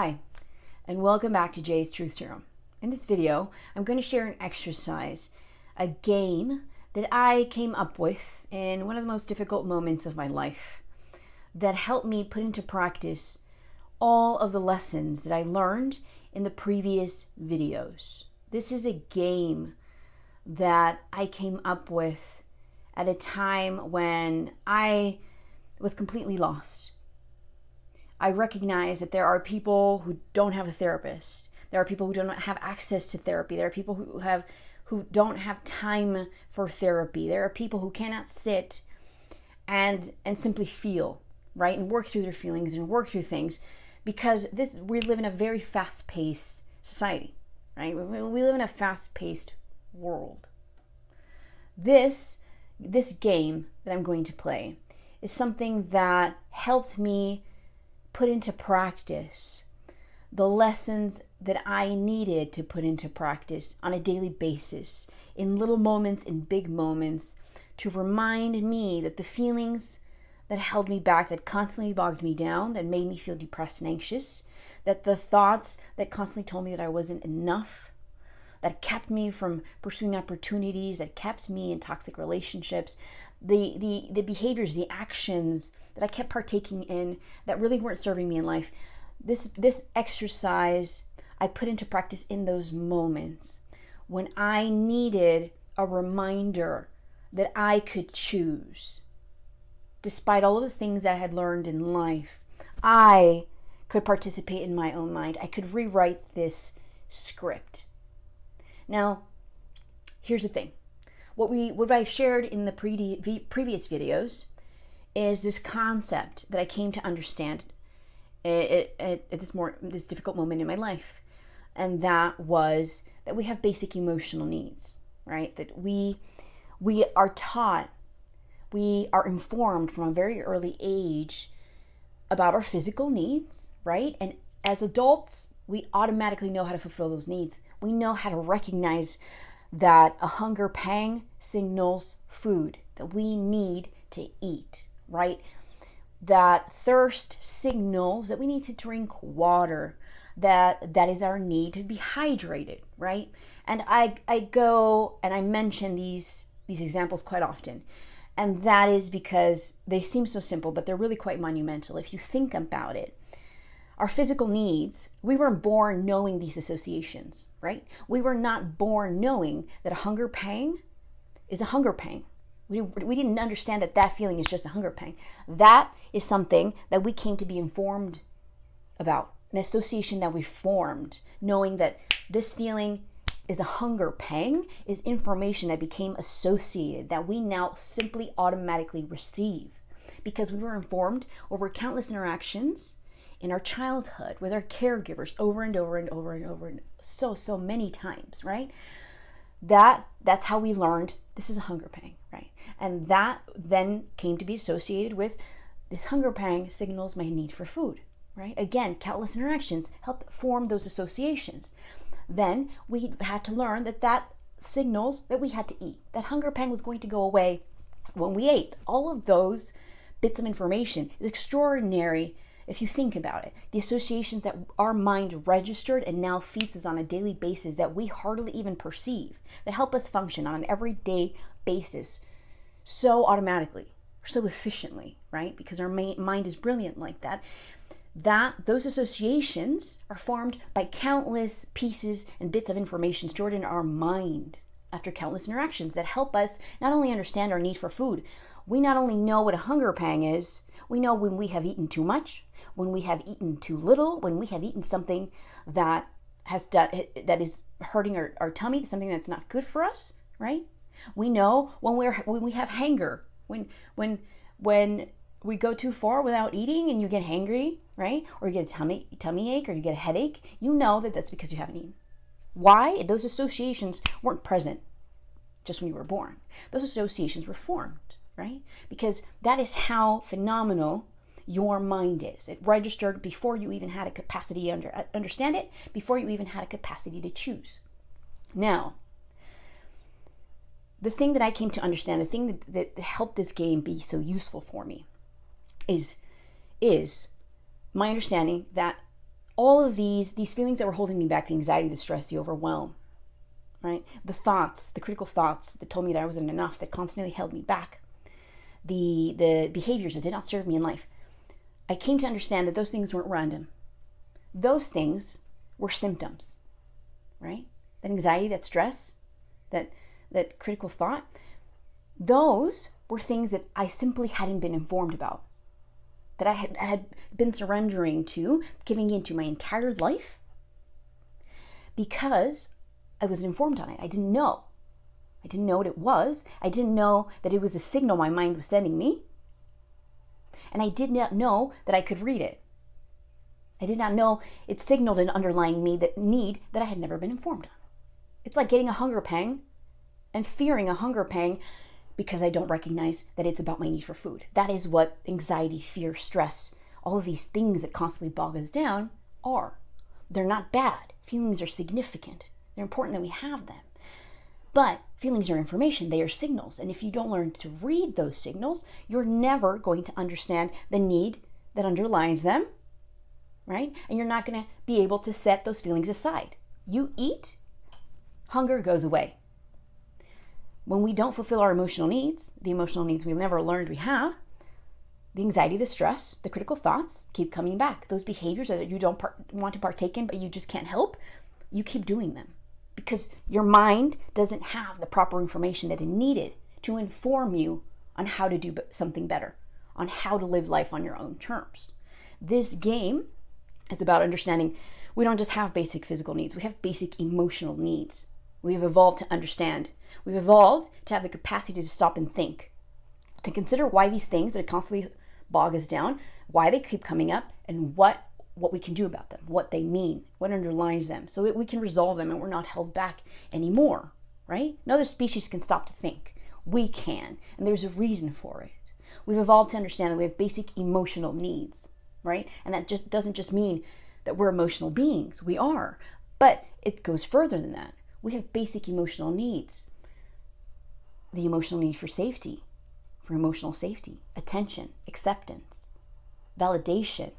Hi, and welcome back to Jay's Truth Serum. In this video, I'm going to share an exercise, a game that I came up with in one of the most difficult moments of my life that helped me put into practice all of the lessons that I learned in the previous videos. This is a game that I came up with at a time when I was completely lost. I recognize that there are people who don't have a therapist. There are people who don't have access to therapy. There are people who don't have time for therapy. There are people who cannot sit and simply feel, right? And work through their feelings and work through things because we live in a very fast-paced society, right? We live in a fast-paced world. This game that I'm going to play is something that helped me put into practice the lessons that I needed to put into practice on a daily basis, in little moments, in big moments, to remind me that the feelings that held me back, that constantly bogged me down, that made me feel depressed and anxious, that the thoughts that constantly told me that I wasn't enough, that kept me from pursuing opportunities, that kept me in toxic relationships, the behaviors, the actions that I kept partaking in that really weren't serving me in life. This exercise I put into practice in those moments when I needed a reminder that I could choose. Despite all of the things that I had learned in life, I could participate in my own mind. I could rewrite this script. Now, here's the thing. What I've shared in the previous videos is this concept that I came to understand at this difficult moment in my life, and that was that we have basic emotional needs, right? That we are taught, we are informed from a very early age about our physical needs, right? And as adults, we automatically know how to fulfill those needs. We know how to recognize that a hunger pang signals food, that we need to eat, right? That thirst signals that we need to drink water, that is our need to be hydrated, right? And I go and I mention these examples quite often. And that is because they seem so simple, but they're really quite monumental if you think about it. Our physical needs, we weren't born knowing these associations, right? We were not born knowing that a hunger pang is a hunger pang. We didn't understand that feeling is just a hunger pang. That is something that we came to be informed about, an association that we formed, knowing that this feeling is a hunger pang, is information that became associated, that we now simply automatically receive because we were informed over countless interactions in our childhood with our caregivers over and over and over and over and so many times, right? That's how we learned this is a hunger pang, right? And that then came to be associated with this hunger pang signals my need for food, right? Again, countless interactions helped form those associations. Then we had to learn that signals that we had to eat. That hunger pang was going to go away when we ate. All of those bits of information is extraordinary if you think about it. The associations that our mind registered and now feeds us on a daily basis that we hardly even perceive, that help us function on an everyday basis so automatically, so efficiently, right? Because our mind is brilliant like that. Those associations are formed by countless pieces and bits of information stored in our mind after countless interactions that help us not only understand our need for food, we not only know what a hunger pang is, we know when we have eaten too much, when we have eaten too little, when we have eaten something that is hurting our tummy, something that's not good for us, right? We know when we have hunger, when we go too far without eating and you get hangry, right? Or you get a tummy ache or you get a headache, you know that that's because you haven't eaten. Why? Those associations weren't present just when you were born. Those associations were formed, right? Because that is how phenomenal your mind is. It registered before you even had a capacity to understand it, before you even had a capacity to choose. Now, the thing that I came to understand, the thing that helped this game be so useful for me is my understanding that all of these feelings that were holding me back, the anxiety, the stress, the overwhelm, right? The thoughts, the critical thoughts that told me that I wasn't enough, that constantly held me back, the behaviors that did not serve me in life. I came to understand that those things weren't random. Those things were symptoms, right? That anxiety, that stress, that critical thought, those were things that I simply hadn't been informed about, that I had been surrendering to, giving into my entire life because I wasn't informed on it. I didn't know. I didn't know what it was. I didn't know that it was a signal my mind was sending me. And I did not know that I could read it. I did not know it signaled an underlying need that I had never been informed on. It's like getting a hunger pang and fearing a hunger pang because I don't recognize that it's about my need for food. That is what anxiety, fear, stress, all of these things that constantly bog us down are. They're not bad. Feelings are significant. They're important that we have them. But feelings are information. They are signals. And if you don't learn to read those signals, you're never going to understand the need that underlies them, right? And you're not going to be able to set those feelings aside. You eat, hunger goes away. When we don't fulfill our emotional needs, the emotional needs we never learned we have, the anxiety, the stress, the critical thoughts keep coming back. Those behaviors that you don't want to partake in, but you just can't help, you keep doing them because your mind doesn't have the proper information that it needed to inform you on how to do something better, on how to live life on your own terms. This game is about understanding we don't just have basic physical needs, we have basic emotional needs. We've evolved to understand. We've evolved to have the capacity to stop and think, to consider why these things that constantly bog us down, why they keep coming up, and what we can do about them, what they mean, what underlies them, so that we can resolve them and we're not held back anymore, right? No other species can stop to think. We can, and there's a reason for it. We've evolved to understand that we have basic emotional needs, right? And that just doesn't just mean that we're emotional beings. We are, but it goes further than that. We have basic emotional needs. The emotional need for safety, for emotional safety, attention, acceptance, validation,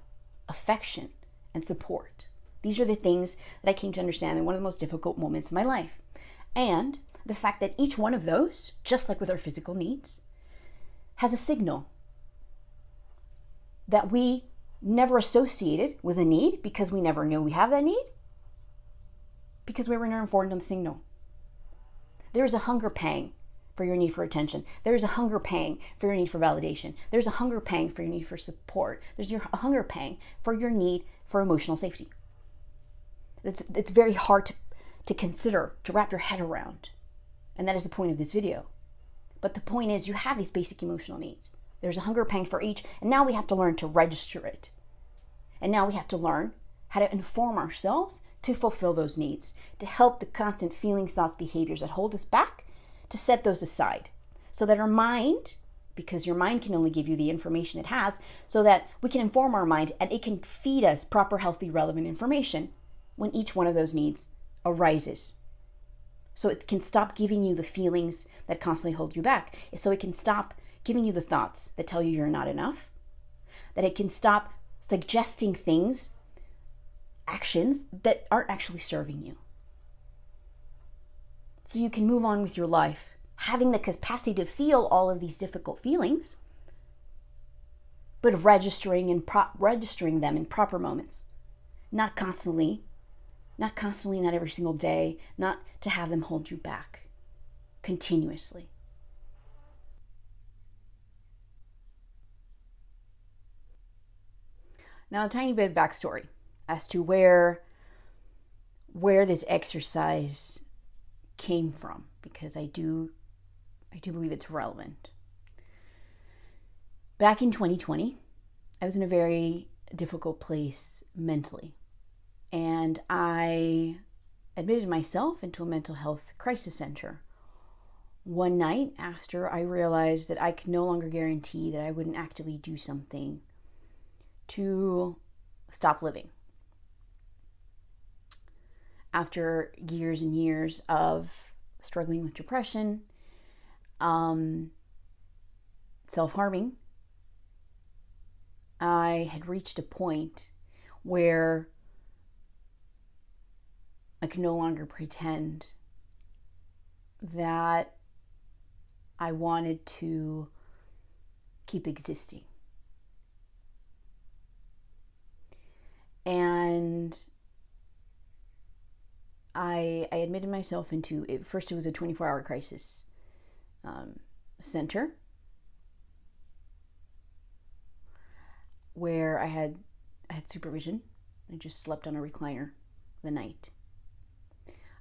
affection, and support. These are the things that I came to understand in one of the most difficult moments of my life. And the fact that each one of those, just like with our physical needs, has a signal that we never associated with a need because we never knew we have that need, because we were never informed on the signal. There is a hunger pang for your need for attention. There is a hunger pang for your need for validation. There's a hunger pang for your need for support. There's a hunger pang for your need for emotional safety. It's very hard to consider, to wrap your head around. And that is the point of this video. But the point is, you have these basic emotional needs. There's a hunger pang for each, and now we have to learn to register it. And now we have to learn how to inform ourselves to fulfill those needs, to help the constant feelings, thoughts, behaviors that hold us back, to set those aside so that our mind, because your mind can only give you the information it has, so that we can inform our mind and it can feed us proper, healthy, relevant information when each one of those needs arises. So it can stop giving you the feelings that constantly hold you back. So it can stop giving you the thoughts that tell you you're not enough, that it can stop suggesting things, actions that aren't actually serving you. So you can move on with your life, having the capacity to feel all of these difficult feelings, but registering them in proper moments. Not constantly, not every single day, not to have them hold you back continuously. Now, a tiny bit of backstory as to where this exercise came from, because I do believe it's relevant. Back in 2020, I was in a very difficult place mentally, and I admitted myself into a mental health crisis center one night after I realized that I could no longer guarantee that I wouldn't actively do something to stop living. After years and years of struggling with depression, self-harming, I had reached a point where I could no longer pretend that I wanted to keep existing. And I admitted myself into it. First, it was a 24-hour crisis center where I had supervision. I just slept on a recliner the night.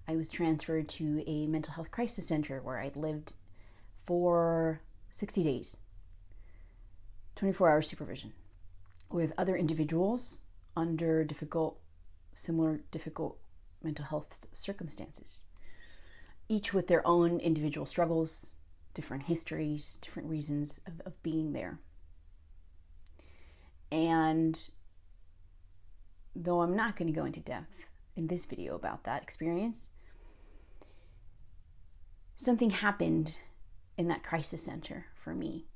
I was transferred to a mental health crisis center where I'd lived for 60 days, 24-hour supervision with other individuals under similar difficult mental health circumstances, each with their own individual struggles, different histories, different reasons of being there. And though I'm not going to go into depth in this video about that experience, something happened in that crisis center for me.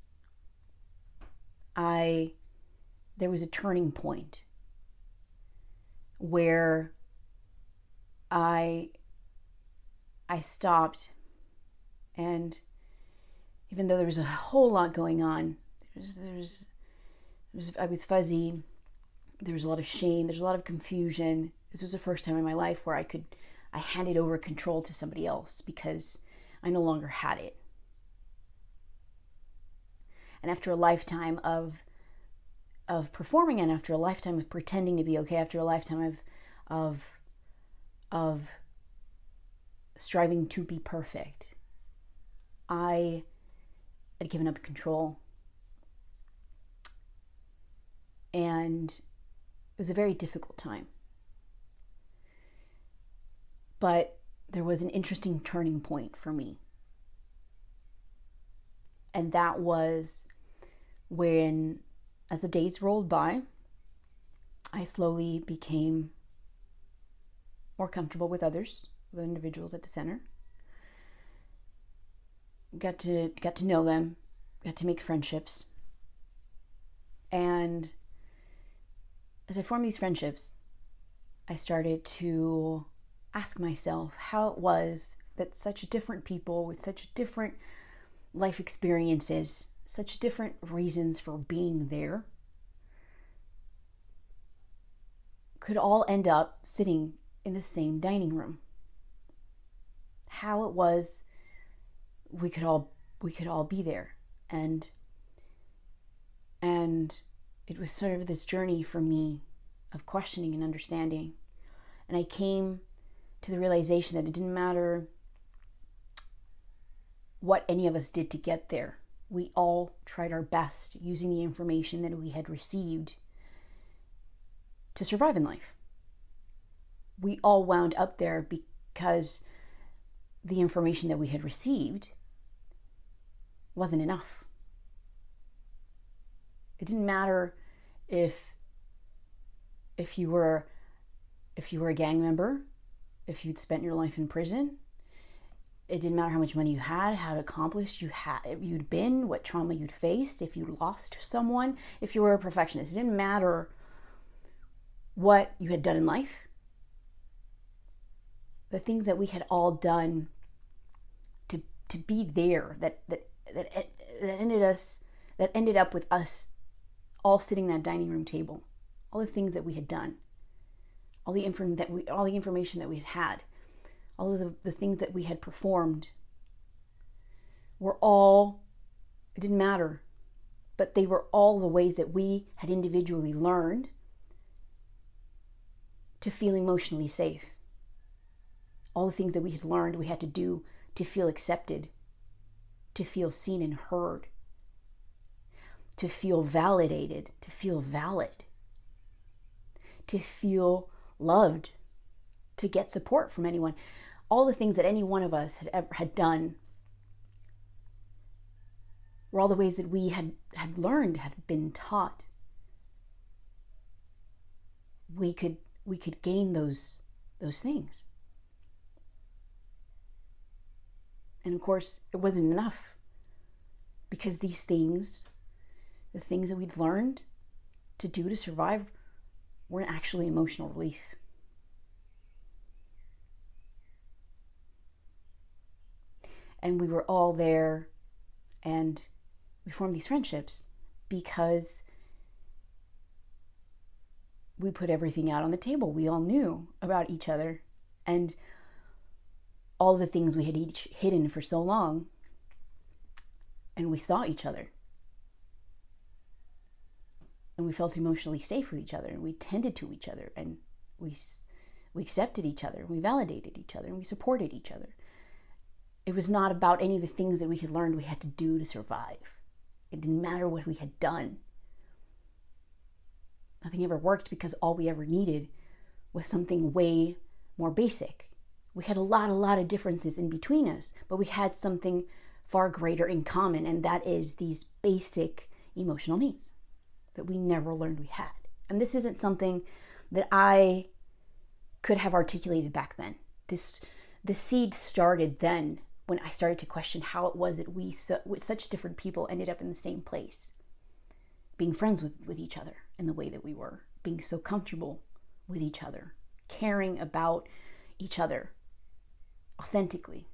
There was a turning point where I stopped, and even though there was a whole lot going on, I was fuzzy, there was a lot of shame, there's a lot of confusion. This was the first time in my life where I handed over control to somebody else because I no longer had it. And after a lifetime of performing, and after a lifetime of pretending to be okay, after a lifetime of striving to be perfect, I had given up control. And it was a very difficult time. But there was an interesting turning point for me. And that was when, as the days rolled by, I slowly became more comfortable with others, with individuals at the center. Got to know them, got to make friendships. And as I formed these friendships, I started to ask myself how it was that such different people with such different life experiences, such different reasons for being there, could all end up sitting in the same dining room. How it was we could all be there. And it was sort of this journey for me of questioning and understanding. And I came to the realization that it didn't matter what any of us did to get there. We all tried our best using the information that we had received to survive in life. We all wound up there because the information that we had received wasn't enough. It didn't matter if you were a gang member, if you'd spent your life in prison. It didn't matter how much money you had, how accomplished you'd been, what trauma you'd faced, if you lost someone, if you were a perfectionist. It didn't matter what you had done in life. The things that we had all done to be there that ended up with us all sitting at that dining room table. All the things that we had done, all the information that we had, all of the things that we had performed were all, it didn't matter, but they were all the ways that we had individually learned to feel emotionally safe. All the things that we had learned we had to do to feel accepted, to feel seen and heard, to feel validated, to feel valid, to feel loved, to get support from anyone. All the things that any one of us had done were all the ways that we had learned, had been taught. We could gain those things. And of course, it wasn't enough, because these things, the things that we'd learned to do to survive, weren't actually emotional relief. And we were all there, and we formed these friendships because we put everything out on the table. We all knew about each other and all the things we had each hidden for so long, and we saw each other. And we felt emotionally safe with each other, and we tended to each other, and we accepted each other, and we validated each other, and we supported each other. It was not about any of the things that we had learned we had to do to survive. It didn't matter what we had done. Nothing ever worked because all we ever needed was something way more basic. We had a lot of differences in between us, but we had something far greater in common, and that is these basic emotional needs that we never learned we had. And this isn't something that I could have articulated back then. The seed started then when I started to question how it was that we, with such different people, ended up in the same place, being friends with each other in the way that we were, being so comfortable with each other, caring about each other authentically.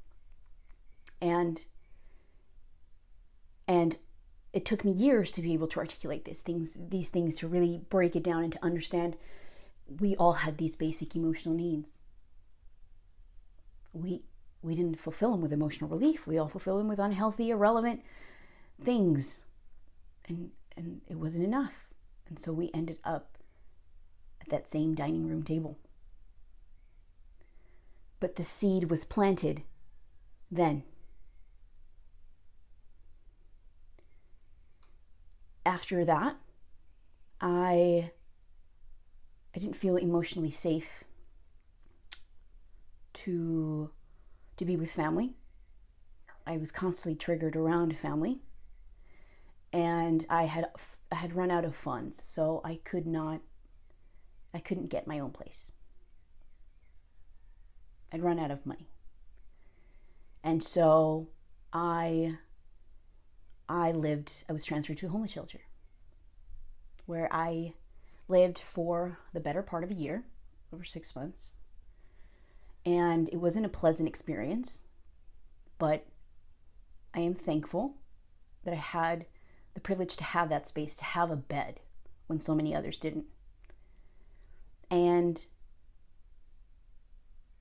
And it took me years to be able to articulate these things, to really break it down and to understand we all had these basic emotional needs. We didn't fulfill them with emotional relief. We all fulfill them with unhealthy, irrelevant things. And it wasn't enough. And so we ended up at that same dining room table. But the seed was planted then. After that, I didn't feel emotionally safe to be with family. I was constantly triggered around family, and I had run out of funds, so I couldn't get my own place. I'd run out of money. And so I was transferred to a homeless shelter, where I lived for the better part of a year, over 6 months. And it wasn't a pleasant experience, but I am thankful that I had the privilege to have that space, to have a bed when so many others didn't. And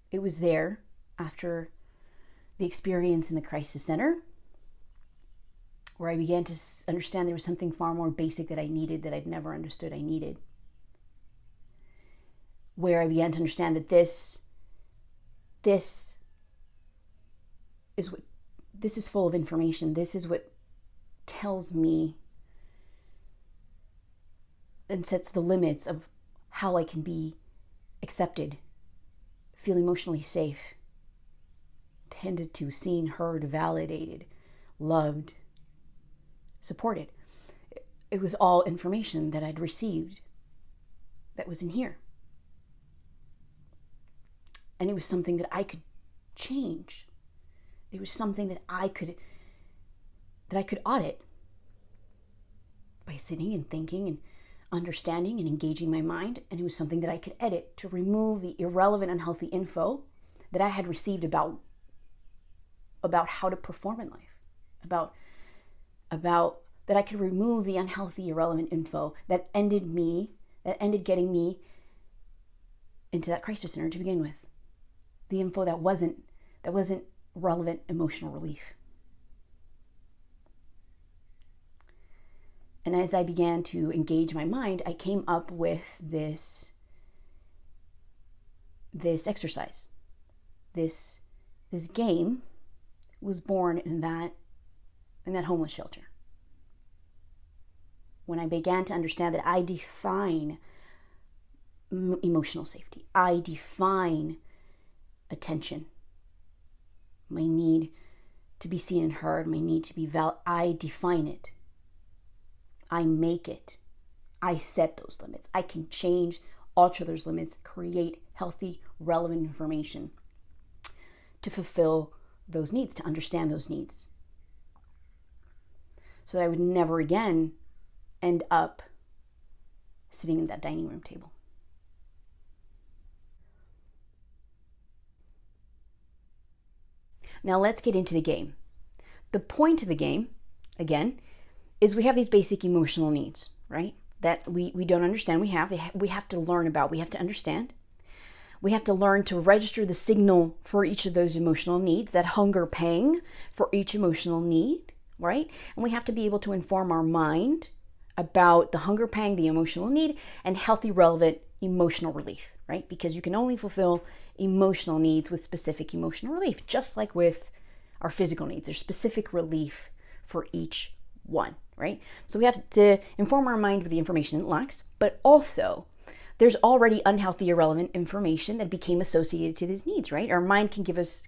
it was there, after the experience in the crisis center, where I began to understand there was something far more basic that I needed, that I'd never understood I needed. Where I began to understand that this is full of information. This is what tells me and sets the limits of how I can be accepted, feel emotionally safe, tended to, seen, heard, validated, loved, supported. It was all information that I'd received that was in here. And it was something that I could change. It was something that I could audit by sitting and thinking and understanding and engaging my mind. And it was something that I could edit to remove the irrelevant, unhealthy info that I had received about how to perform in life, about that I could remove the unhealthy, irrelevant info that ended getting me into that crisis center to begin with. The info that wasn't relevant emotional relief. And as I began to engage my mind, I came up with this exercise. This game was born in that homeless shelter. When I began to understand that I define emotional safety, I define attention, my need to be seen and heard, my need to be I define it. I make it. I set those limits. I can change, alter those limits, create healthy, relevant information to fulfill those needs, to understand those needs, so that I would never again end up sitting at that dining room table. Now let's get into the game. The point of the game, again, is we have these basic emotional needs, right? That we don't understand. We have to learn about, we have to understand. We have to learn to register the signal for each of those emotional needs, that hunger pang for each emotional need, right? And we have to be able to inform our mind about the hunger pang, the emotional need, and healthy, relevant emotional relief, right? Because you can only fulfill emotional needs with specific emotional relief, just like with our physical needs. There's specific relief for each one, right? So we have to inform our mind with the information it lacks, but also there's already unhealthy, irrelevant information that became associated to these needs, right? Our mind can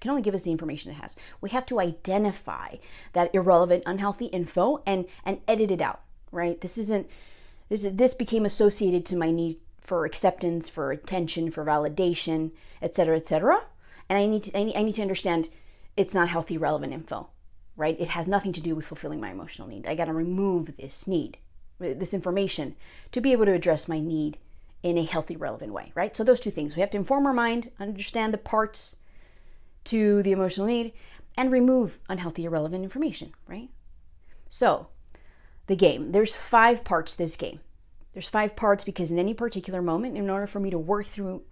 only give us the information it has. We have to identify that irrelevant, unhealthy info and edit it out, right? This became associated to my need for acceptance, for attention, for validation, et cetera, and I need to understand it's not healthy, relevant info, right? It has nothing to do with fulfilling my emotional need. I got to remove this need, this information, to be able to address my need in a healthy, relevant way, right? So those two things. We have to inform our mind, understand the parts to the emotional need, and remove unhealthy, irrelevant information, right? So the game, there's 5 parts to this game. There's 5 parts because in any particular moment, in order for me to work through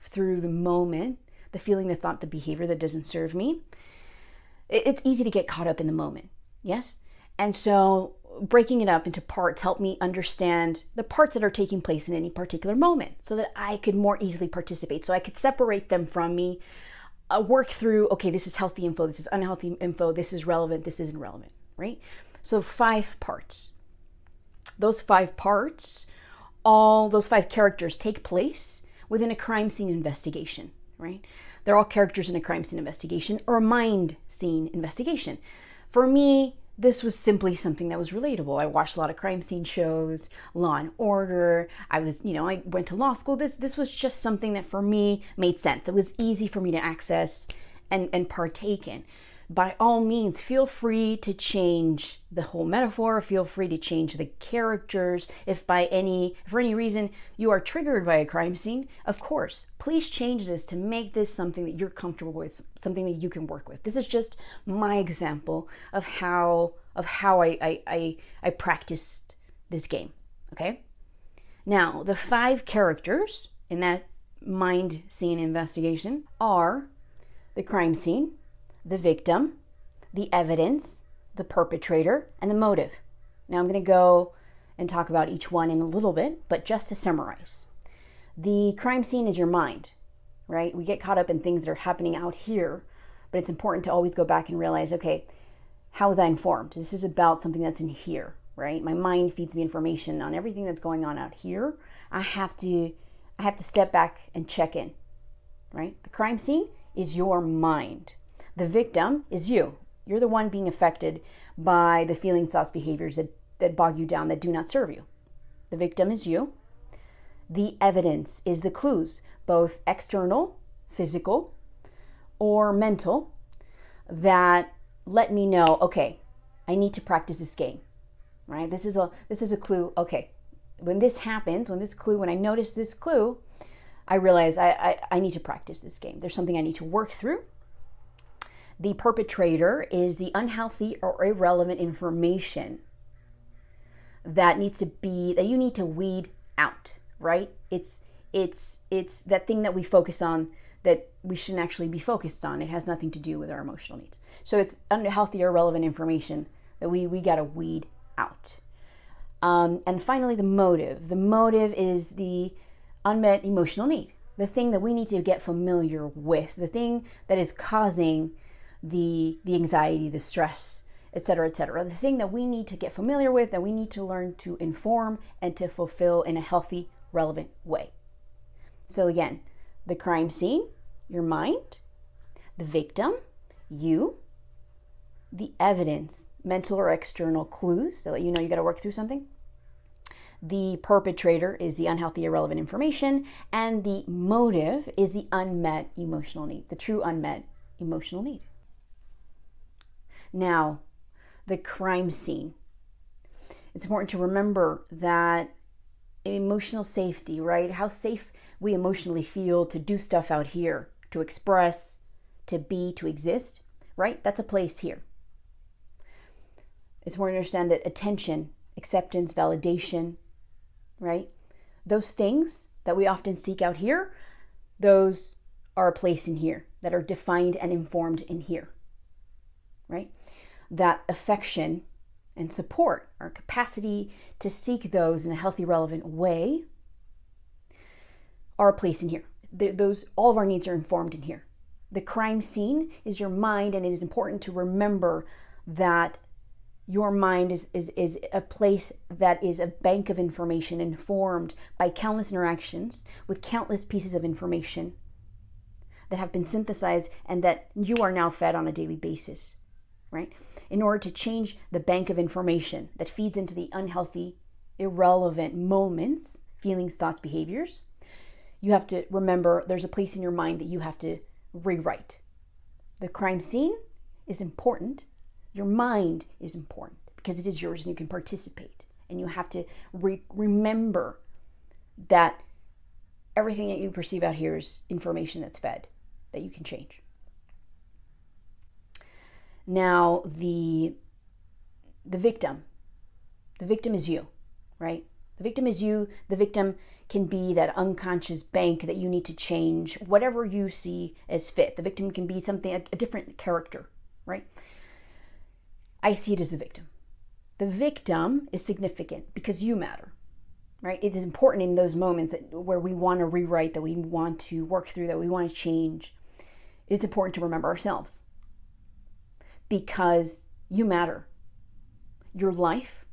the moment, the feeling, the thought, the behavior that doesn't serve me, it's easy to get caught up in the moment, yes? And so breaking it up into parts helped me understand the parts that are taking place in any particular moment so that I could more easily participate, so I could separate them from me, work through, okay, this is healthy info, this is unhealthy info, this is relevant, this isn't relevant, right? So 5 parts. Those 5 parts, all those 5 characters take place within a crime scene investigation, right? They're all characters in a crime scene investigation or a mind scene investigation. For me, this was simply something that was relatable. I watched a lot of crime scene shows, Law and Order. I went to law school. This was just something that for me made sense. It was easy for me to access and partake in. By all means, feel free to change the whole metaphor. Feel free to change the characters. If for any reason you are triggered by a crime scene, of course, please change this to make this something that you're comfortable with, something that you can work with. This is just my example of how I practiced this game. Okay. Now, the 5 characters in that mind scene investigation are the crime scene, the victim, the evidence, the perpetrator, and the motive. Now I'm going to go and talk about each one in a little bit, but just to summarize. The crime scene is your mind, right? We get caught up in things that are happening out here, but it's important to always go back and realize, okay, how was I informed? This is about something that's in here, right? My mind feeds me information on everything that's going on out here. I have to step back and check in, right? The crime scene is your mind. The victim is you. You're the one being affected by the feelings, thoughts, behaviors that bog you down, that do not serve you. The victim is you. The evidence is the clues, both external, physical, or mental, that let me know, okay, I need to practice this game, right? This is a clue. Okay, when this happens, when I notice this clue, I realize I need to practice this game. There's something I need to work through. The perpetrator is the unhealthy or irrelevant information that you need to weed out, right? It's that thing that we focus on that we shouldn't actually be focused on. It has nothing to do with our emotional needs. So it's unhealthy or irrelevant information that we got to weed out. And finally, the motive. The motive is the unmet emotional need, the thing that we need to get familiar with, the thing that is causing the anxiety, the stress, etc., the thing that we need to get familiar with, that we need to learn to inform and to fulfill in a healthy, relevant way. So again, the crime scene, your mind, the victim, you, the evidence, mental or external clues to let you know you got to work through something. The perpetrator is the unhealthy, irrelevant information, and the motive is the unmet emotional need, the true unmet emotional need. Now, the crime scene. It's important to remember that emotional safety, right? How safe we emotionally feel to do stuff out here, to express, to be, to exist, right? That's a place here. It's important to understand that attention, acceptance, validation, right? Those things that we often seek out here, those are a place in here that are defined and informed in here, right? That affection and support, our capacity to seek those in a healthy, relevant way, are a place in here. Those, all of our needs are informed in here. The crime scene is your mind, and it is important to remember that your mind is a place that is a bank of information informed by countless interactions with countless pieces of information that have been synthesized and that you are now fed on a daily basis, right? In order to change the bank of information that feeds into the unhealthy, irrelevant moments, feelings, thoughts, behaviors, you have to remember there's a place in your mind that you have to rewrite. The crime scene is important. Your mind is important because it is yours and you can participate. And you have to remember that everything that you perceive out here is information that's fed, that you can change. Now, the victim is you, right? The victim is you. The victim can be that unconscious bank that you need to change, whatever you see as fit. The victim can be something, a different character, right? I see it as a victim. The victim is significant because you matter, right? It is important in those moments where we want to rewrite, that we want to work through, that we want to change. It's important to remember ourselves because you matter. Your life,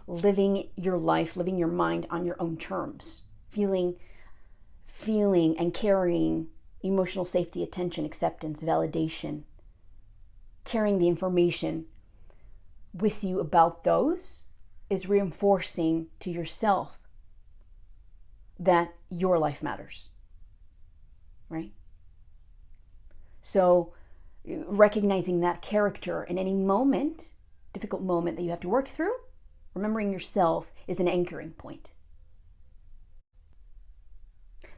living your mind on your own terms, feeling and carrying emotional safety, attention, acceptance, validation, carrying the information with you about those is reinforcing to yourself that your life matters, right? So recognizing that character in any moment, difficult moment that you have to work through, remembering yourself is an anchoring point.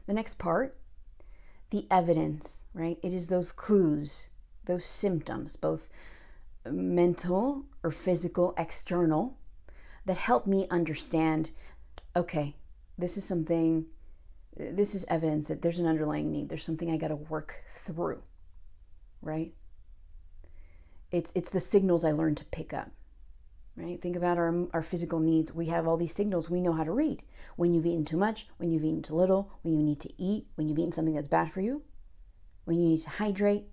The next part, the evidence, right? It is those clues, those symptoms, both mental or physical, external, that help me understand, okay, this is evidence that there's an underlying need. There's something I got to work through, right? It's the signals I learned to pick up, right? Think about our physical needs. We have all these signals we know how to read. When you've eaten too much, when you've eaten too little, when you need to eat, when you've eaten something that's bad for you, when you need to hydrate,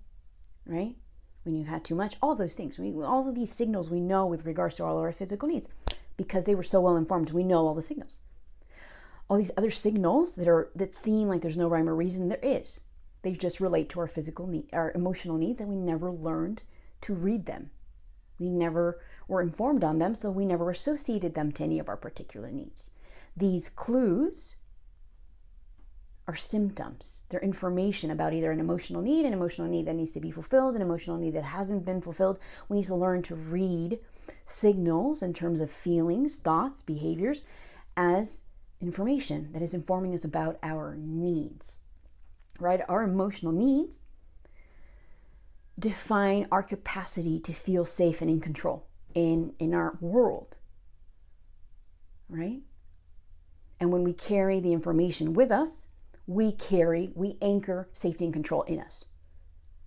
right? When you've had too much, all those things. All of these signals we know with regards to all of our physical needs because they were so well informed. We know all the signals. All these other signals that seem like there's no rhyme or reason, there is. They just relate to our physical need, our emotional needs, and we never learned to read them. We never were informed on them, so we never associated them to any of our particular needs. These clues are symptoms. They're information about either an emotional need that needs to be fulfilled, an emotional need that hasn't been fulfilled. We need to learn to read signals in terms of feelings, thoughts, behaviors as information that is informing us about our needs, right? Our emotional needs define our capacity to feel safe and in control in our world, right? And when we carry the information with us, we anchor safety and control in us.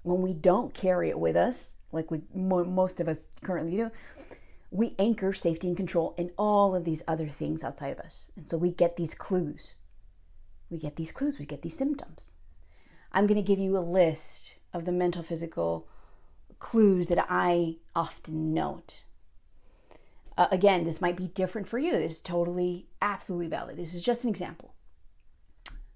When we don't carry it with us, like most of us currently do, we anchor safety and control in all of these other things outside of us. And so we get these clues. We get these symptoms. I'm going to give you a list of the mental, physical clues that I often note. Again, this might be different for you. This is totally, absolutely valid. This is just an example.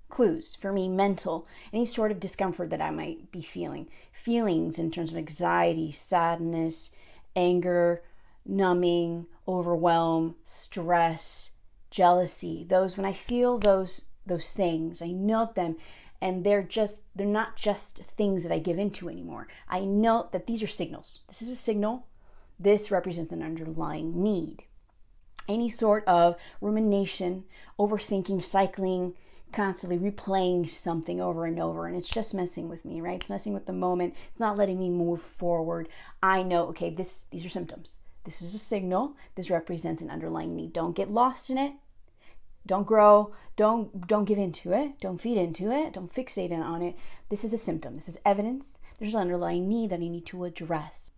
Clues, for me, mental, any sort of discomfort that I might be feeling. Feelings in terms of anxiety, sadness, anger, numbing, overwhelm, stress, jealousy. When I feel those things, I note them, and they're not just things that I give into anymore. I note that these are signals. This is a signal. This represents an underlying need. Any sort of rumination, overthinking, cycling, constantly replaying something over and over, and it's just messing with me, right? It's messing with the moment. It's not letting me move forward. I know, okay, these are symptoms. This is a signal. This represents an underlying need. Don't get lost in it. Don't grow. Don't give into it. Don't feed into it. Don't fixate on it. This is a symptom. This is evidence. There's an underlying need that I need to address.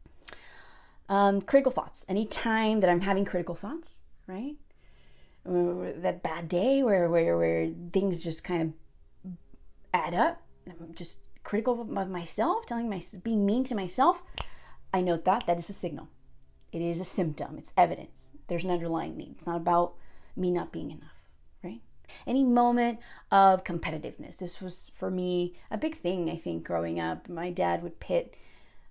Critical thoughts. Anytime that I'm having critical thoughts, right? That bad day where things just kind of add up. I'm just critical of myself, being mean to myself. I note that is a signal. It is a symptom. It's evidence. There's an underlying need. It's not about me not being enough, right? Any moment of competitiveness. This was, for me, a big thing, I think, growing up. My dad would pit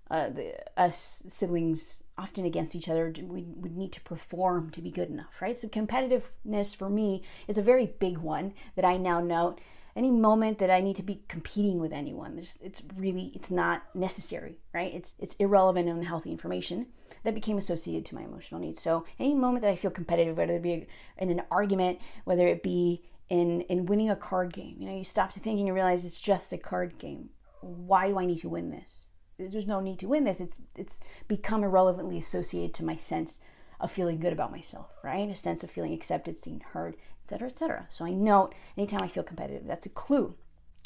us siblings often against each other. We would need to perform to be good enough, right? So competitiveness for me is a very big one that I now note. Any moment that I need to be competing with anyone, it's not necessary, right? It's irrelevant and unhealthy information that became associated to my emotional needs. So any moment that I feel competitive, whether it be in an argument, whether it be in winning a card game, you stop to think and you realize it's just a card game. Why do I need to win this? There's no need to win this. It's become irrelevantly associated to my sense of feeling good about myself, right? A sense of feeling accepted, seen, heard, etc., etc. So I note anytime I feel competitive, that's a clue.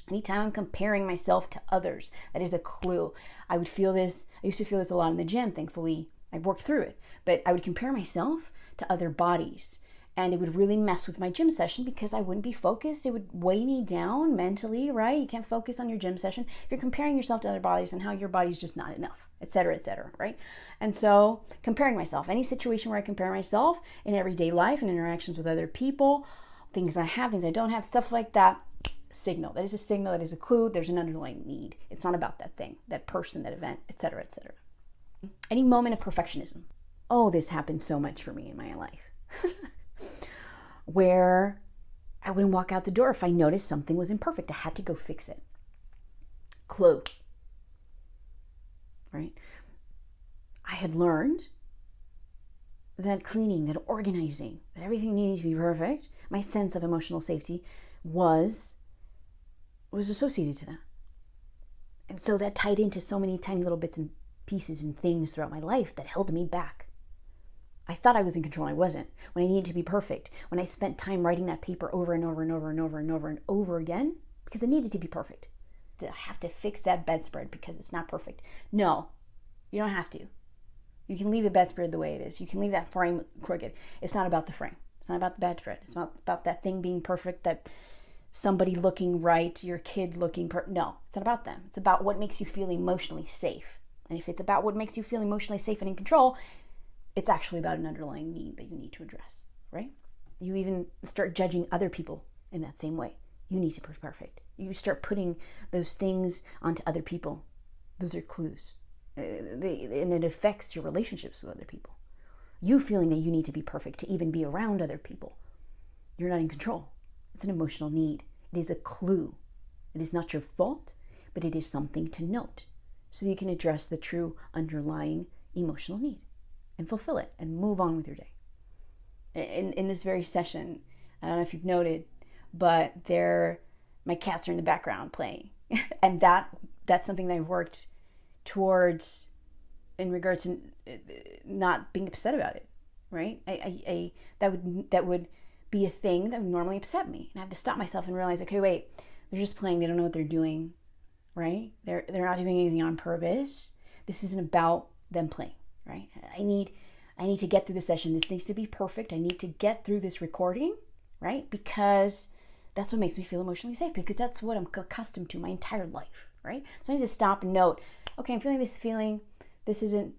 Anytime I'm comparing myself to others, that is a clue. I used to feel this a lot in the gym. Thankfully, I worked through it. But I would compare myself to other bodies. And it would really mess with my gym session because I wouldn't be focused. It would weigh me down mentally, right? You can't focus on your gym session if you're comparing yourself to other bodies and how your body's just not enough, etc., right? And so comparing myself, any situation where I compare myself in everyday life and interactions with other people, things I have, things I don't have, stuff like that, signal. That is a signal, that is a clue. There's an underlying need. It's not about that thing, that person, that event, etc., etc. Any moment of perfectionism. Oh, this happened so much for me in my life. Where I wouldn't walk out the door if I noticed something was imperfect. I had to go fix it. Clue. Right? I had learned that cleaning, that organizing, that everything needed to be perfect, my sense of emotional safety was associated to that. And so that tied into so many tiny little bits and pieces and things throughout my life that held me back. I thought I was in control. I wasn't. When I needed to be perfect, when I spent time writing that paper over and over and over and over and over and over again, because it needed to be perfect. I have to fix that bedspread because it's not perfect. No, you don't have to. You can leave the bedspread the way it is. You can leave that frame crooked. It's not about the frame. It's not about the bedspread. It's not about that thing being perfect, that somebody looking right, your kid looking perfect. No, it's not about them. It's about what makes you feel emotionally safe. And if it's about what makes you feel emotionally safe and in control, it's actually about an underlying need that you need to address, right? You even start judging other people in that same way. You need to be perfect. You start putting those things onto other people. Those are clues. And it affects your relationships with other people. You feeling that you need to be perfect to even be around other people. You're not in control. It's an emotional need. It is a clue. It is not your fault, but it is something to note so you can address the true underlying emotional need and fulfill it and move on with your day. In this very session, I don't know if you've noted, but my cats are in the background playing. And that's something that I've worked towards in regards to not being upset about it, right? That would be a thing that would normally upset me. And I have to stop myself and realize, okay, wait, they're just playing. They don't know what they're doing, right? They're not doing anything on purpose. This isn't about them playing, right? I need to get through the session. This needs to be perfect. I need to get through this recording, right? Because that's what makes me feel emotionally safe, because that's what I'm accustomed to my entire life, right? So I need to stop and note, okay, I'm feeling this feeling. This isn't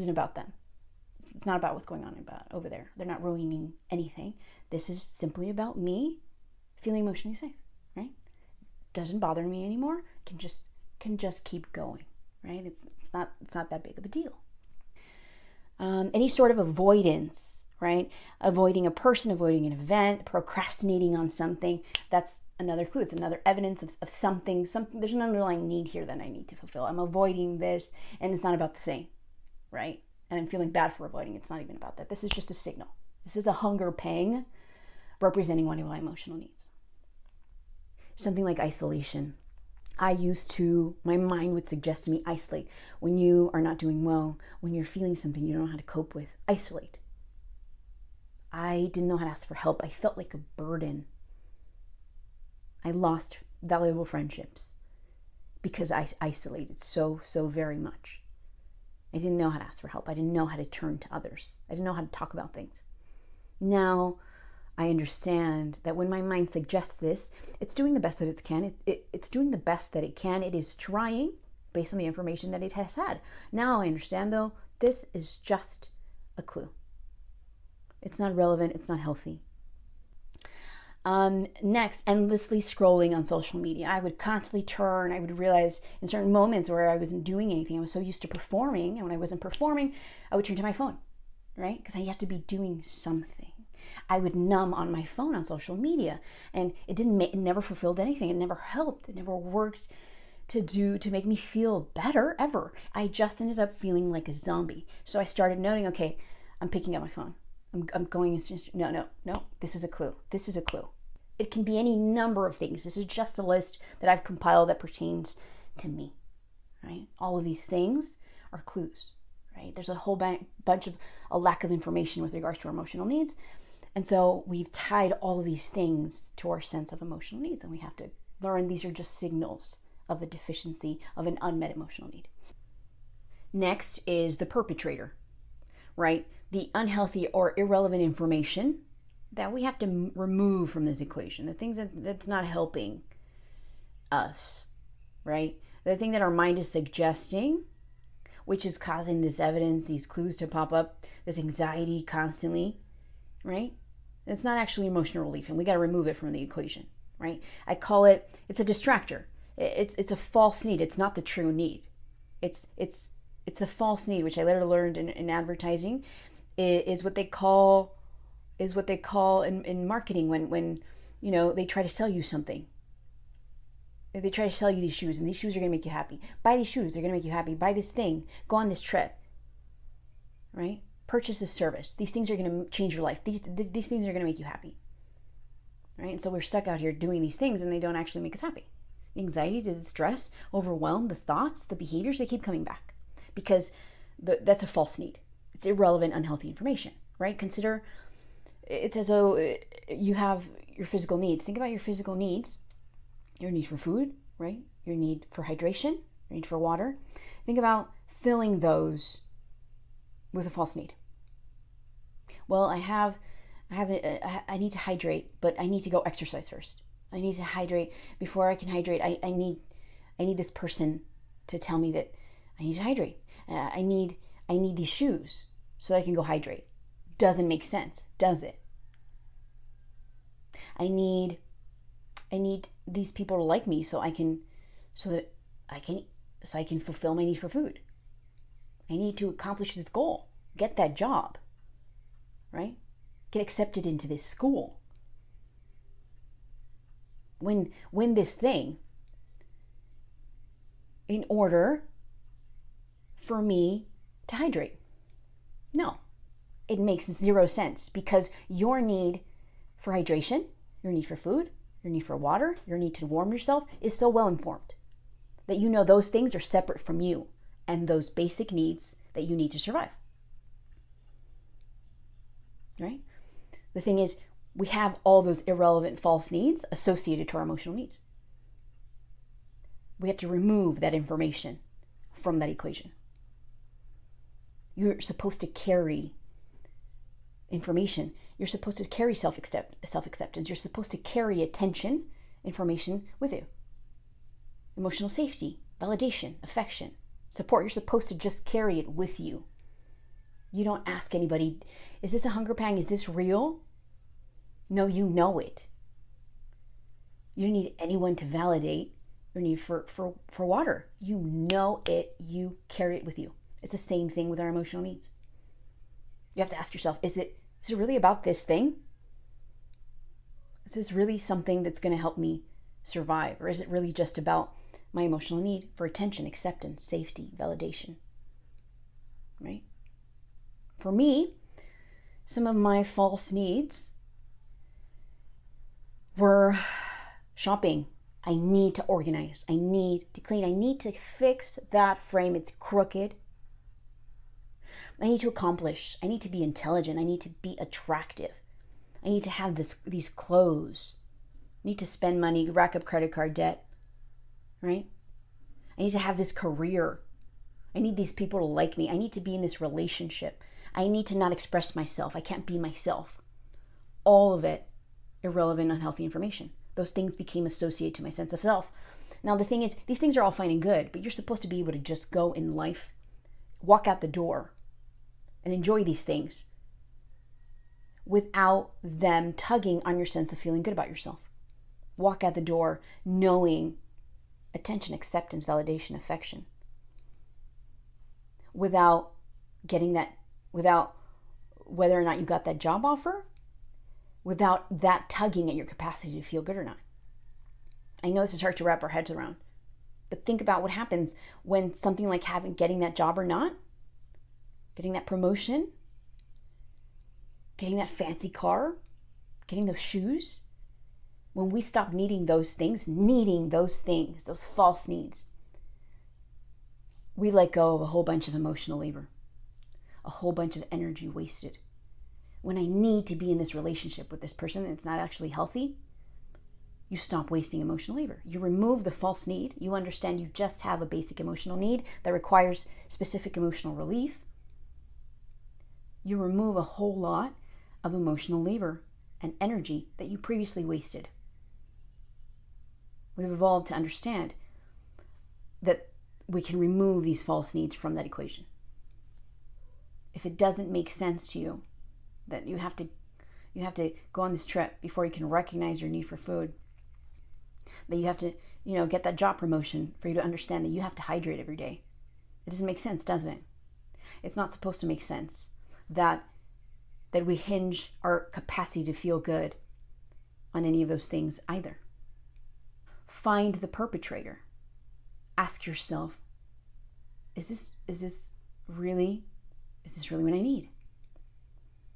about them. It's not about what's going on over there. They're not ruining anything. This is simply about me feeling emotionally safe, right? Doesn't bother me anymore. Can just keep going, right? It's not that big of a deal. Any sort of avoidance, right? Avoiding a person, avoiding an event, procrastinating on something. That's another clue. It's another evidence of something. There's an underlying need here that I need to fulfill. I'm avoiding this, and it's not about the thing, right? And I'm feeling bad for avoiding. It's not even about that. This is just a signal. This is a hunger pang representing one of my emotional needs. Something like isolation. My mind would suggest to me, isolate. When you are not doing well, when you're feeling something you don't know how to cope with, isolate. I didn't know how to ask for help. I felt like a burden. I lost valuable friendships because I isolated so very much. I didn't know how to ask for help. I didn't know how to turn to others. I didn't know how to talk about things. Now I understand that when my mind suggests this, it's doing the best that it can. It's doing the best that it can. It is trying based on the information that it has had. Now I understand, though, this is just a clue. It's not relevant. It's not healthy. Next, endlessly scrolling on social media. I would constantly turn. I would realize in certain moments where I wasn't doing anything, I was so used to performing. And when I wasn't performing, I would turn to my phone, right? Because I have to be doing something. I would numb on my phone on social media, and it never fulfilled anything. It never helped. It never worked to make me feel better ever. I just ended up feeling like a zombie. So I started noting, okay, I'm picking up my phone. I'm going, no, this is a clue. This is a clue. It can be any number of things. This is just a list that I've compiled that pertains to me, right? All of these things are clues, right? There's a whole bunch of a lack of information with regards to our emotional needs. And so we've tied all of these things to our sense of emotional needs, and we have to learn these are just signals of a deficiency of an unmet emotional need. Next is the perpetrator, right? The unhealthy or irrelevant information that we have to remove from this equation, the things that's not helping us, right? The thing that our mind is suggesting, which is causing this evidence, these clues to pop up, this anxiety constantly, right? It's not actually emotional relief, and we got to remove it from the equation, right? I call it's a distractor. It's a false need. It's not the true need. It's a false need, which I later learned in advertising, is what they call in marketing when they try to sell you something. They try to sell you these shoes, and these shoes are going to make you happy. Buy these shoes, they're going to make you happy. Buy this thing, go on this trip, right? Purchase this service. These things are going to change your life. These things are going to make you happy, right? And so we're stuck out here doing these things, and they don't actually make us happy. The anxiety, the stress, overwhelm, the thoughts, the behaviors, they keep coming back because that's a false need. It's irrelevant, unhealthy information, right? Consider it's as though you have your physical needs. Think about your physical needs, your need for food, right? Your need for hydration, your need for water. Think about filling those with a false need. Well, I need to hydrate, but I need to go exercise first. I need to hydrate. Before I can hydrate, I need this person to tell me that I need to hydrate. I need these shoes so that I can go hydrate. Doesn't make sense, does it? I need these people to like me so I can fulfill my need for food. I need to accomplish this goal, get that job, right? Get accepted into this school. Win this thing in order for me to hydrate. No, it makes zero sense because your need for hydration, your need for food, your need for water, your need to warm yourself is so well informed that you know those things are separate from you and those basic needs that you need to survive. Right? The thing is, we have all those irrelevant false needs associated to our emotional needs. We have to remove that information from that equation. You're supposed to carry information. You're supposed to carry self-acceptance. You're supposed to carry attention, information with you. Emotional safety, validation, affection, support. You're supposed to just carry it with you. You don't ask anybody, is this a hunger pang? Is this real? No, you know it. You don't need anyone to validate your need for water. You know it. You carry it with you. It's the same thing with our emotional needs. You have to ask yourself, is it really about this thing? Is this really something that's going to help me survive? Or is it really just about my emotional need for attention, acceptance, safety, validation? Right? For me, some of my false needs were shopping. I need to organize. I need to clean. I need to fix that frame. It's crooked. I need to accomplish. I need to be intelligent. I need to be attractive. I need to have these clothes. I need to spend money, rack up credit card debt, right? I need to have this career. I need these people to like me. I need to be in this relationship. I need to not express myself. I can't be myself. All of it irrelevant, unhealthy information. Those things became associated to my sense of self. Now, the thing is, these things are all fine and good, but you're supposed to be able to just go in life, walk out the door, and enjoy these things without them tugging on your sense of feeling good about yourself. Walk out the door knowing attention, acceptance, validation, affection, without getting that, without whether or not you got that job offer, without that tugging at your capacity to feel good or not. I know this is hard to wrap our heads around, but think about what happens when something like getting that job or not, getting that promotion, getting that fancy car, getting those shoes. When we stop needing those things, those false needs, we let go of a whole bunch of emotional labor, a whole bunch of energy wasted. When I need to be in this relationship with this person and it's not actually healthy, you stop wasting emotional labor. You remove the false need. You understand you just have a basic emotional need that requires specific emotional relief. You remove a whole lot of emotional labor and energy that you previously wasted. We've evolved to understand that we can remove these false needs from that equation. If it doesn't make sense to you that you have to go on this trip before you can recognize your need for food, that you have to, get that job promotion for you to understand that you have to hydrate every day. It doesn't make sense, doesn't it? It's not supposed to make sense that we hinge our capacity to feel good on any of those things either. Find the perpetrator. Ask yourself, is this really what I need?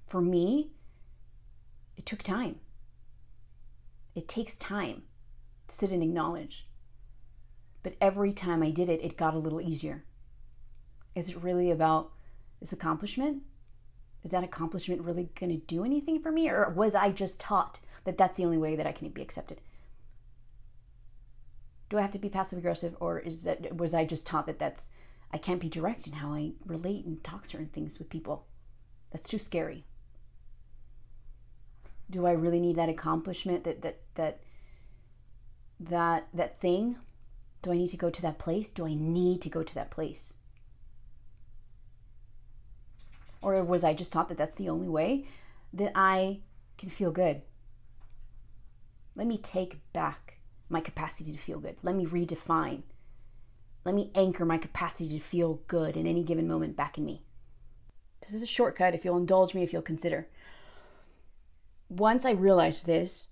For me, it took time. It takes time to sit and acknowledge. But every time I did it, it got a little easier. Is it really about this accomplishment? Is that accomplishment really going to do anything for me? Or was I just taught that that's the only way that I can be accepted? Do I have to be passive aggressive, or was I just taught that I can't be direct in how I relate and talk certain things with people? That's too scary. Do I really need that accomplishment, that thing? Do I need to go to that place? Do I need to go to that place? Or was I just taught that that's the only way that I can feel good? Let me take back my capacity to feel good. Let me redefine. Let me anchor my capacity to feel good in any given moment back in me. This is a shortcut, if you'll indulge me, if you'll consider. Once I realized this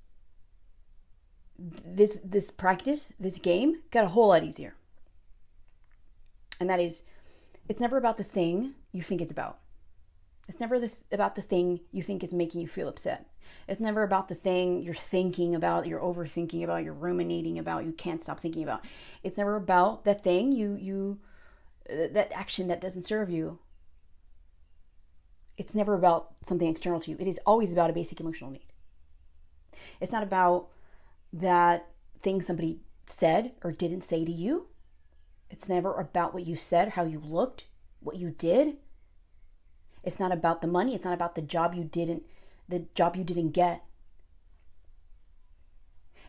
practice, this game, got a whole lot easier. And that is, it's never about the thing you think it's about. It's never about the thing you think is making you feel upset. It's never about the thing you're thinking about, you're overthinking about, you're ruminating about, you can't stop thinking about. It's never about that thing that action that doesn't serve you. It's never about something external to you. It is always about a basic emotional need. It's not about that thing somebody said or didn't say to you. It's never about what you said, how you looked, what you did. It's not about the money. It's not about the job you didn't get.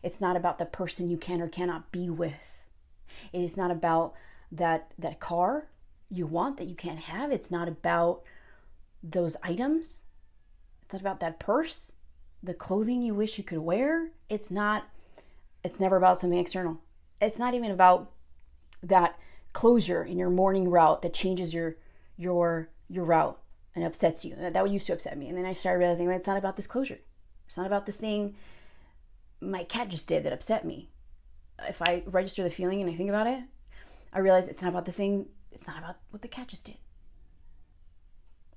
It's not about the person you can or cannot be with. It is not about that car you want that you can't have. It's not about those items. It's not about that purse, the clothing you wish you could wear. It's never about something external. It's not even about that closure in your morning route that changes your route and upsets you. That used to upset me. And then I started realizing, well, it's not about this closure. It's not about the thing my cat just did that upset me. If I register the feeling and I think about it, I realize it's not about the thing. It's not about what the cat just did.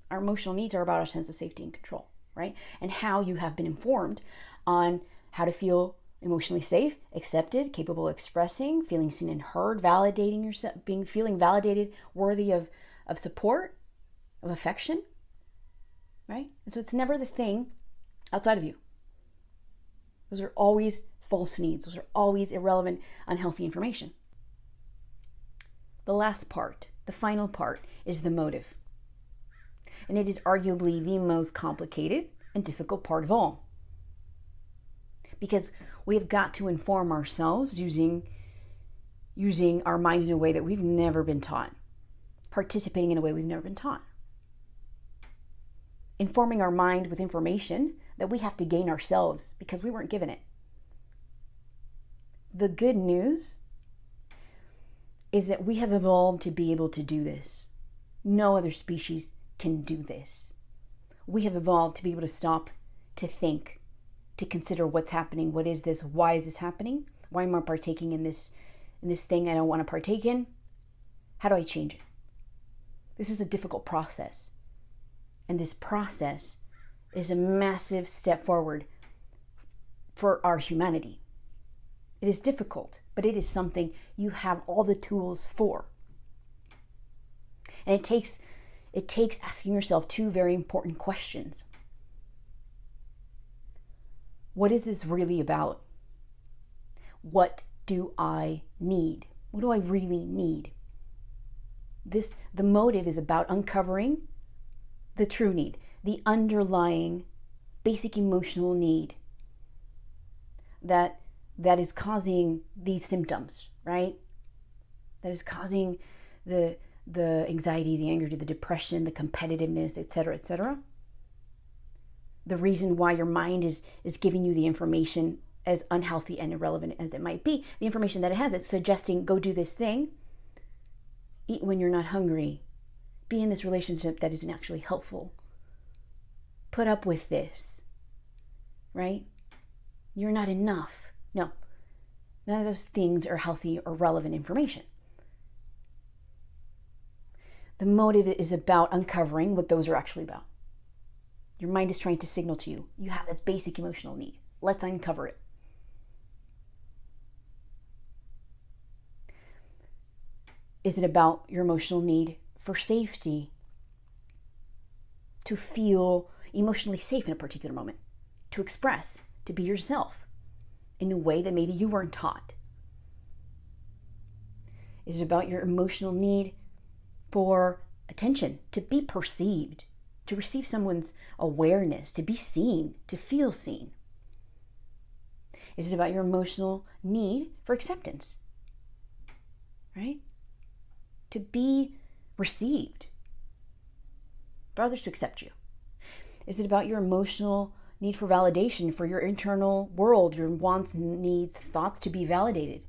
Our emotional needs are about our sense of safety and control, right? And how you have been informed on how to feel emotionally safe, accepted, capable of expressing, feeling seen and heard, validating yourself, feeling validated, worthy of support, of affection, right? And so it's never the thing outside of you. Those are always false needs. Those are always irrelevant, unhealthy information. The last part, the final part, is the motive. And it is arguably the most complicated and difficult part of all. Because we have got to inform ourselves using our mind in a way that we've never been taught, participating in a way we've never been taught, informing our mind with information that we have to gain ourselves because we weren't given it. The good news is that we have evolved to be able to do this. No other species can do this. We have evolved to be able to stop, to think, to consider what's happening. What is this? Why is this happening? Why am I partaking in this thing I don't want to partake in? How do I change it? This is a difficult process. And this process is a massive step forward for our humanity. It is difficult, but it is something you have all the tools for. And it takes asking yourself two very important questions. What is this really about? What do I need? What do I really need? The motive is about uncovering the true need, the underlying basic emotional need that is causing these symptoms, right? That is causing the anxiety, the anger, the depression, the competitiveness, etc., etc. The reason why your mind is giving you the information, as unhealthy and irrelevant as it might be, the information that it has, it's suggesting go do this thing, eat when you're not hungry, be in this relationship that isn't actually helpful, put up with this, right? You're not enough. No, none of those things are healthy or relevant information. The motive is about uncovering what those are actually about. Your mind is trying to signal to you, you have this basic emotional need. Let's uncover it. Is it about your emotional need for safety? To feel emotionally safe in a particular moment, to express, to be yourself in a way that maybe you weren't taught? Is it about your emotional need for attention, to be perceived, to receive someone's awareness, to be seen, to feel seen? Is it about your emotional need for acceptance, right? To be received, for others to accept you? Is it about your emotional need for validation, for your internal world, your wants, needs, thoughts to be validated?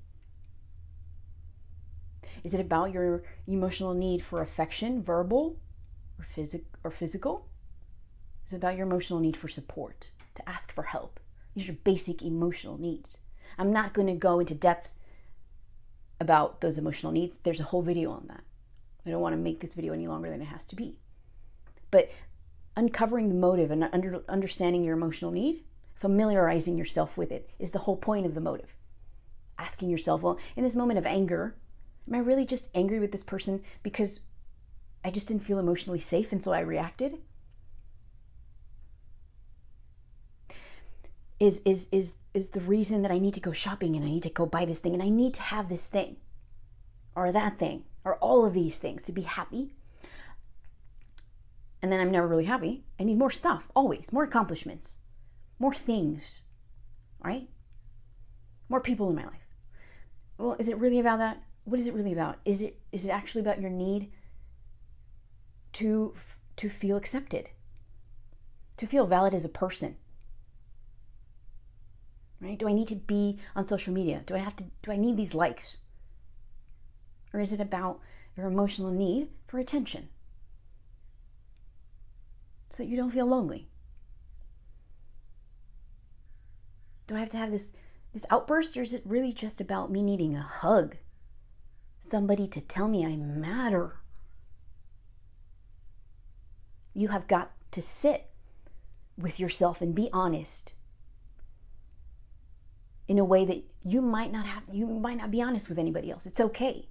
Is it about your emotional need for affection, verbal or physical? Is it about your emotional need for support, to ask for help? These are basic emotional needs. I'm not going to go into depth about those emotional needs. There's a whole video on that. I don't want to make this video any longer than it has to be. But uncovering the motive and understanding your emotional need, familiarizing yourself with it, is the whole point of the motive. Asking yourself, well, in this moment of anger, am I really just angry with this person because I just didn't feel emotionally safe and so I reacted? Is the reason that I need to go shopping and I need to go buy this thing and I need to have this thing or that thing or all of these things to be happy? And then I'm never really happy. I need more stuff, always. More accomplishments, more things, right? More people in my life. Well, is it really about that? What is it really about? Is it actually about your need to feel accepted, to feel valid as a person? Right? Do I need to be on social media? Do I need these likes? Or is it about your emotional need for attention, so that you don't feel lonely? Do I have to have this outburst, or is it really just about me needing a hug? Somebody to tell me I matter? You have got to sit with yourself and be honest. in a way that you might not be honest with anybody else. It's okay,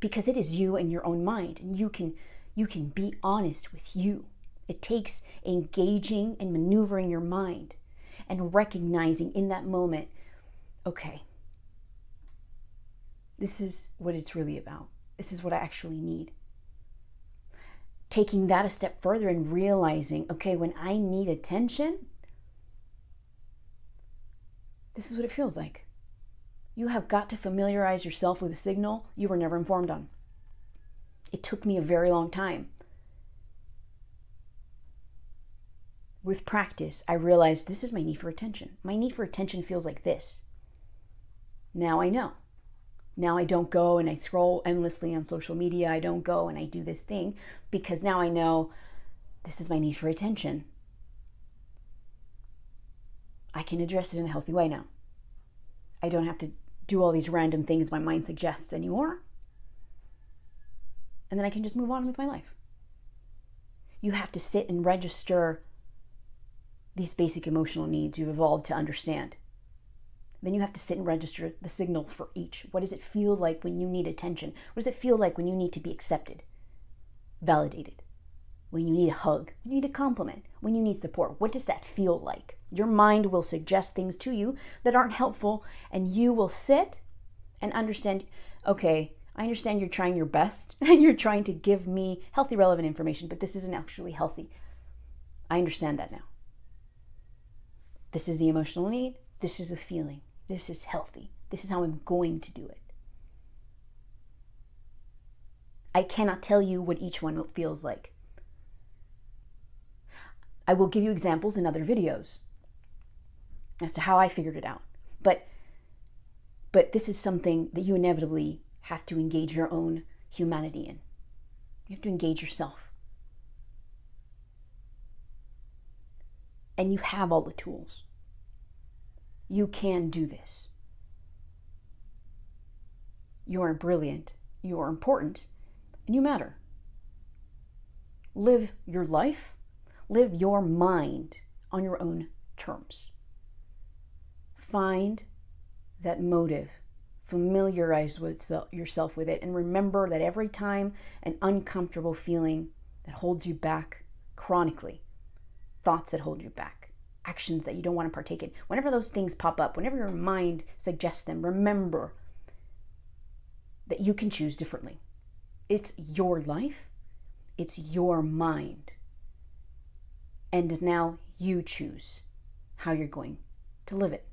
because it is you and your own mind, and you can be honest with you. It takes engaging and maneuvering your mind and recognizing in that moment, okay, this is what it's really about. This is what I actually need. Taking that a step further and realizing, okay, when I need attention, this is what it feels like. You have got to familiarize yourself with a signal you were never informed on. It took me a very long time. With practice, I realized this is my need for attention. My need for attention feels like this. Now I know. Now I don't go and I scroll endlessly on social media. I don't go and I do this thing, because now I know this is my need for attention. I can address it in a healthy way now. I don't have to do all these random things my mind suggests anymore. And then I can just move on with my life. You have to sit and register these basic emotional needs you've evolved to understand. Then you have to sit and register the signal for each. What does it feel like when you need attention? What does it feel like when you need to be accepted, validated? When you need a hug, when you need a compliment, when you need support? What does that feel like? Your mind will suggest things to you that aren't helpful, and you will sit and understand, okay, I understand you're trying your best and you're trying to give me healthy, relevant information, but this isn't actually healthy. I understand that now. This is the emotional need. This is a feeling. This is healthy. This is how I'm going to do it. I cannot tell you what each one feels like. I will give you examples in other videos as to how I figured it out. But this is something that you inevitably have to engage your own humanity in. You have to engage yourself. And you have all the tools. You can do this. You are brilliant. You are important. And you matter. Live your life. Live your mind on your own terms. Find that motive. Familiarize yourself with it. And remember that every time an uncomfortable feeling that holds you back chronically, thoughts that hold you back, actions that you don't want to partake in, whenever those things pop up, whenever your mind suggests them, remember that you can choose differently. It's your life. It's your mind. And now you choose how you're going to live it.